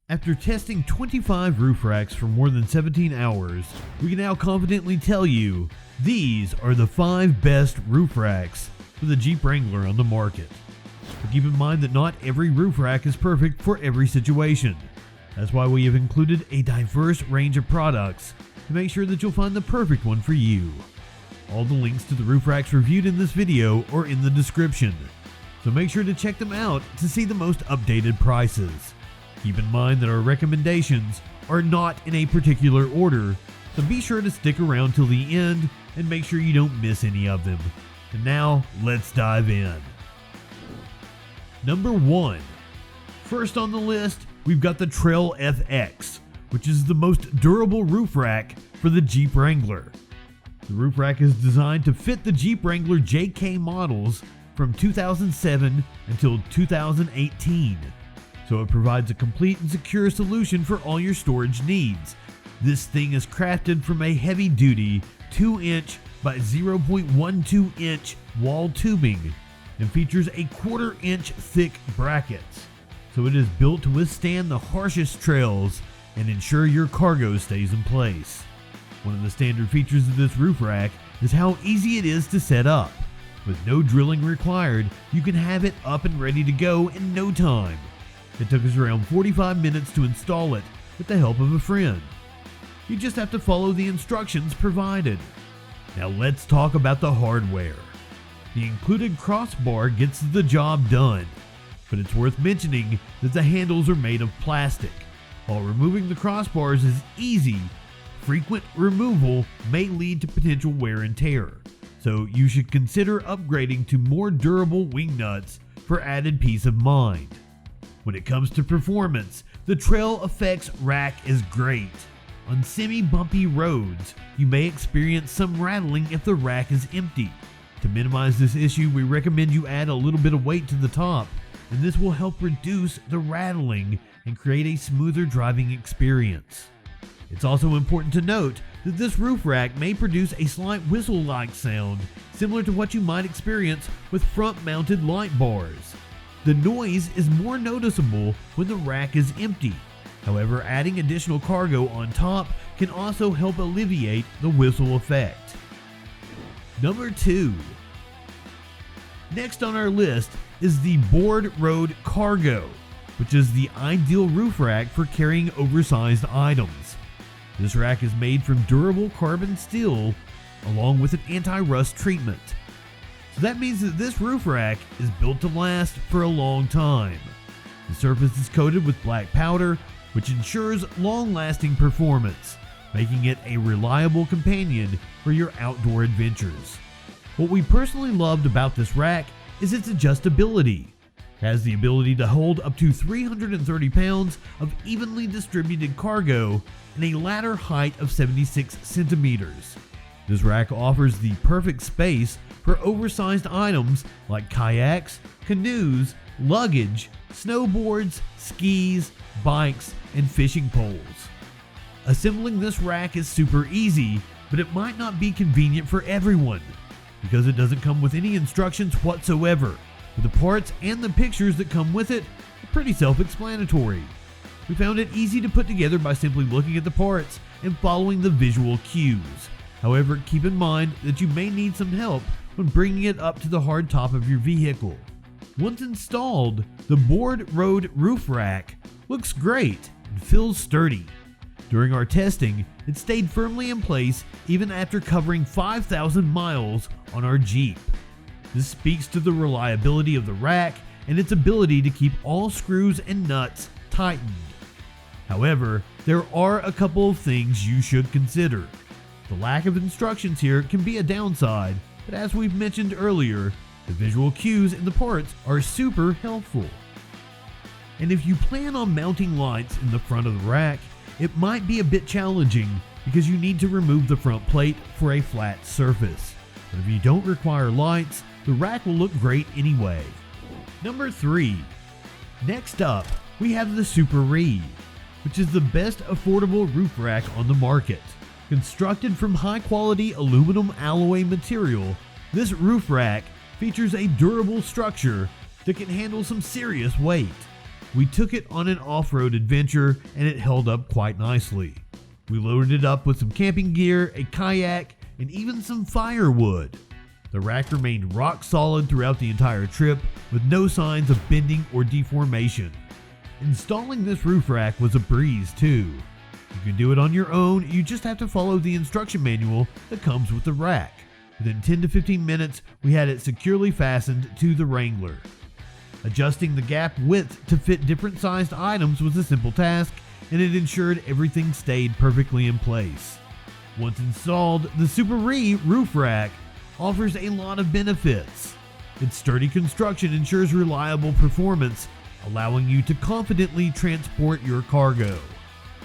After testing 25 roof racks for more than 17 hours, we can now confidently tell you these are the 5 best roof racks for the Jeep Wrangler on the market. But keep in mind that not every roof rack is perfect for every situation. That's why we have included a diverse range of products to make sure that you'll find the perfect one for you. All the links to the roof racks reviewed in this video are in the description, so make sure to check them out to see the most updated prices. Keep in mind that our recommendations are not in a particular order, so be sure to stick around till the end and make sure you don't miss any of them. And now, let's dive in. Number 1. First on the list, we've got the Trail FX, which is the most durable roof rack for the Jeep Wrangler. The roof rack is designed to fit the Jeep Wrangler JK models from 2007 until 2018. So it provides a complete and secure solution for all your storage needs. This thing is crafted from a heavy-duty 2-inch by 0.12-inch wall tubing and features a 1/4-inch thick brackets. So it is built to withstand the harshest trails and ensure your cargo stays in place. One of the standard features of this roof rack is how easy it is to set up. With no drilling required, you can have it up and ready to go in no time. It took us around 45 minutes to install it with the help of a friend. You just have to follow the instructions provided. Now let's talk about the hardware. The included crossbar gets the job done, but it's worth mentioning that the handles are made of plastic. While removing the crossbars is easy, frequent removal may lead to potential wear and tear, so you should consider upgrading to more durable wing nuts for added peace of mind. When it comes to performance, the Trail FX rack is great. On semi-bumpy roads, you may experience some rattling if the rack is empty. To minimize this issue, we recommend you add a little bit of weight to the top, and this will help reduce the rattling and create a smoother driving experience. It's also important to note that this roof rack may produce a slight whistle-like sound, similar to what you might experience with front-mounted light bars. The noise is more noticeable when the rack is empty. However, adding additional cargo on top can also help alleviate the whistle effect. Number 2. Next on our list is the BoardRoad Cargo, which is the ideal roof rack for carrying oversized items. This rack is made from durable carbon steel along with an anti-rust treatment. So that means that this roof rack is built to last for a long time. The surface is coated with black powder, which ensures long-lasting performance, making it a reliable companion for your outdoor adventures. What we personally loved about this rack is its adjustability. It has the ability to hold up to 330 pounds of evenly distributed cargo and a ladder height of 76 centimeters. This rack offers the perfect space for oversized items like kayaks, canoes, luggage, snowboards, skis, bikes, and fishing poles. Assembling this rack is super easy, but it might not be convenient for everyone because it doesn't come with any instructions whatsoever. But the parts and the pictures that come with it are pretty self-explanatory. We found it easy to put together by simply looking at the parts and following the visual cues. However, keep in mind that you may need some help when bringing it up to the hard top of your vehicle. Once installed, the BoardRoad roof rack looks great and feels sturdy. During our testing, it stayed firmly in place even after covering 5,000 miles on our Jeep. This speaks to the reliability of the rack and its ability to keep all screws and nuts tightened. However, there are a couple of things you should consider. The lack of instructions here can be a downside, but as we've mentioned earlier, the visual cues in the parts are super helpful. And if you plan on mounting lights in the front of the rack, it might be a bit challenging because you need to remove the front plate for a flat surface. But if you don't require lights, the rack will look great anyway. Number 3. Next up, we have the Suparee, which is the best affordable roof rack on the market. Constructed from high-quality aluminum alloy material, this roof rack features a durable structure that can handle some serious weight. We took it on an off-road adventure and it held up quite nicely. We loaded it up with some camping gear, a kayak, and even some firewood. The rack remained rock solid throughout the entire trip with no signs of bending or deformation. Installing this roof rack was a breeze too. You can do it on your own, you just have to follow the instruction manual that comes with the rack. Within 10 to 15 minutes, we had it securely fastened to the Wrangler. Adjusting the gap width to fit different sized items was a simple task, and it ensured everything stayed perfectly in place. Once installed, the Suparee roof rack offers a lot of benefits. Its sturdy construction ensures reliable performance, allowing you to confidently transport your cargo.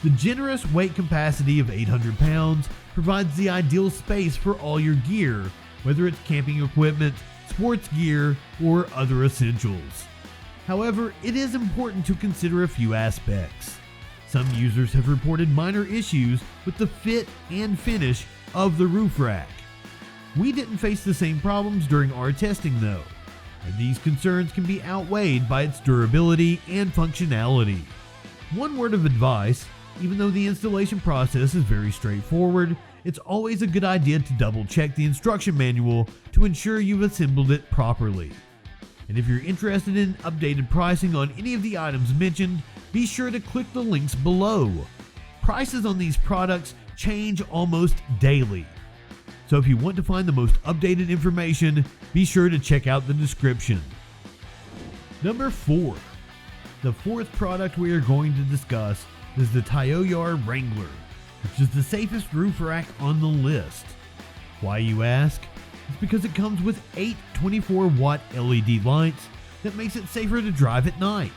The generous weight capacity of 800 pounds provides the ideal space for all your gear, whether it's camping equipment, sports gear, or other essentials. However, it is important to consider a few aspects. Some users have reported minor issues with the fit and finish of the roof rack. We didn't face the same problems during our testing though, and these concerns can be outweighed by its durability and functionality. One word of advice: even though the installation process is very straightforward, it's always a good idea to double check the instruction manual to ensure you've assembled it properly. And if you're interested in updated pricing on any of the items mentioned, be sure to click the links below. Prices on these products change almost daily. So if you want to find the most updated information, be sure to check out the description. Number 4. The fourth product we are going to discuss is the TIOYAR Wrangler, which is the safest roof rack on the list. Why, you ask? It's because it comes with 8 24-watt LED lights that makes it safer to drive at night.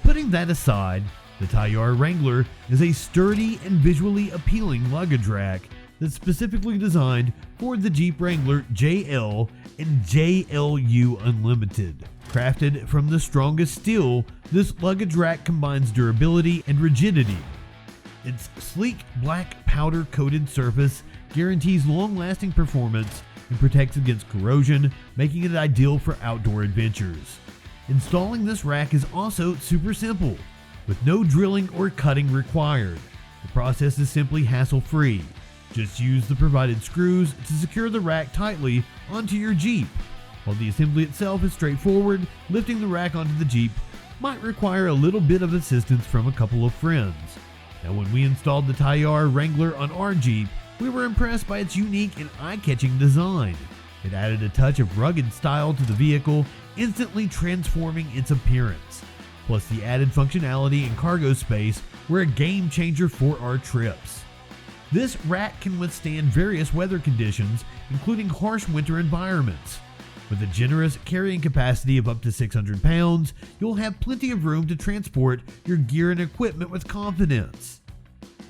Putting that aside, the TIOYAR Wrangler is a sturdy and visually appealing luggage rack that's specifically designed for the Jeep Wrangler JL and JLU Unlimited. Crafted from the strongest steel, this luggage rack combines durability and rigidity. Its sleek black powder-coated surface guarantees long-lasting performance and protects against corrosion, making it ideal for outdoor adventures. Installing this rack is also super simple, with no drilling or cutting required. The process is simply hassle-free. Just use the provided screws to secure the rack tightly onto your Jeep. While the assembly itself is straightforward, lifting the rack onto the Jeep might require a little bit of assistance from a couple of friends. Now, when we installed the TIOYAR Wrangler on our Jeep, we were impressed by its unique and eye-catching design. It added a touch of rugged style to the vehicle, instantly transforming its appearance. Plus, the added functionality and cargo space were a game changer for our trips. This rack can withstand various weather conditions, including harsh winter environments. With a generous carrying capacity of up to 600 pounds, you'll have plenty of room to transport your gear and equipment with confidence.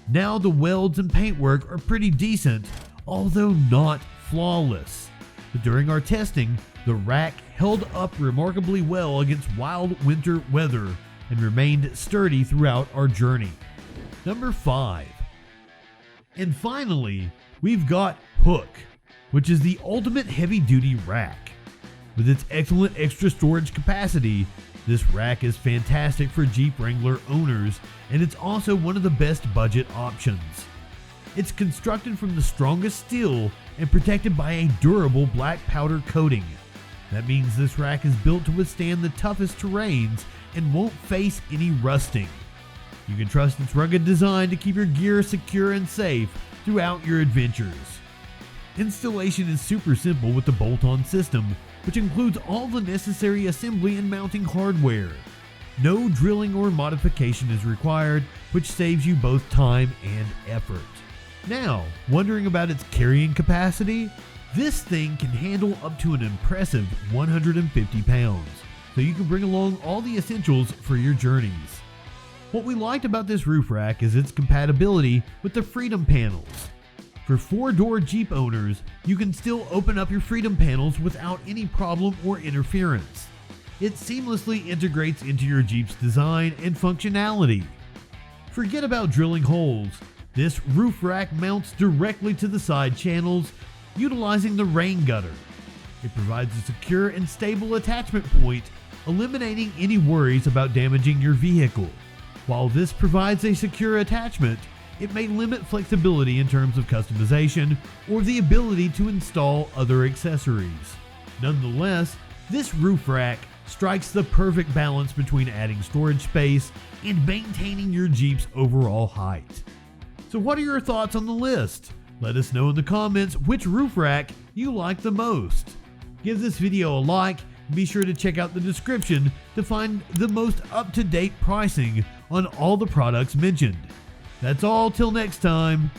Now, the welds and paintwork are pretty decent, although not flawless. But during our testing, the rack held up remarkably well against wild winter weather and remained sturdy throughout our journey. Number 5. And finally, we've got Hooke, which is the ultimate heavy-duty rack. With its excellent extra storage capacity, this rack is fantastic for Jeep Wrangler owners, and it's also one of the best budget options. It's constructed from the strongest steel and protected by a durable black powder coating. That means this rack is built to withstand the toughest terrains and won't face any rusting. You can trust its rugged design to keep your gear secure and safe throughout your adventures. Installation is super simple with the bolt-on system, which includes all the necessary assembly and mounting hardware. No drilling or modification is required, which saves you both time and effort. Now, wondering about its carrying capacity? This thing can handle up to an impressive 150 pounds, so you can bring along all the essentials for your journeys. What we liked about this roof rack is its compatibility with the Freedom panels. For 4-door Jeep owners, you can still open up your Freedom panels without any problem or interference. It seamlessly integrates into your Jeep's design and functionality. Forget about drilling holes. This roof rack mounts directly to the side channels, utilizing the rain gutter. It provides a secure and stable attachment point eliminating any worries about damaging your vehicle. While this provides a secure attachment, it may limit flexibility in terms of customization or the ability to install other accessories. Nonetheless, this roof rack strikes the perfect balance between adding storage space and maintaining your Jeep's overall height. So what are your thoughts on the list? Let us know in the comments which roof rack you like the most. Give this video a like and be sure to check out the description to find the most up-to-date pricing on all the products mentioned. That's all till next time.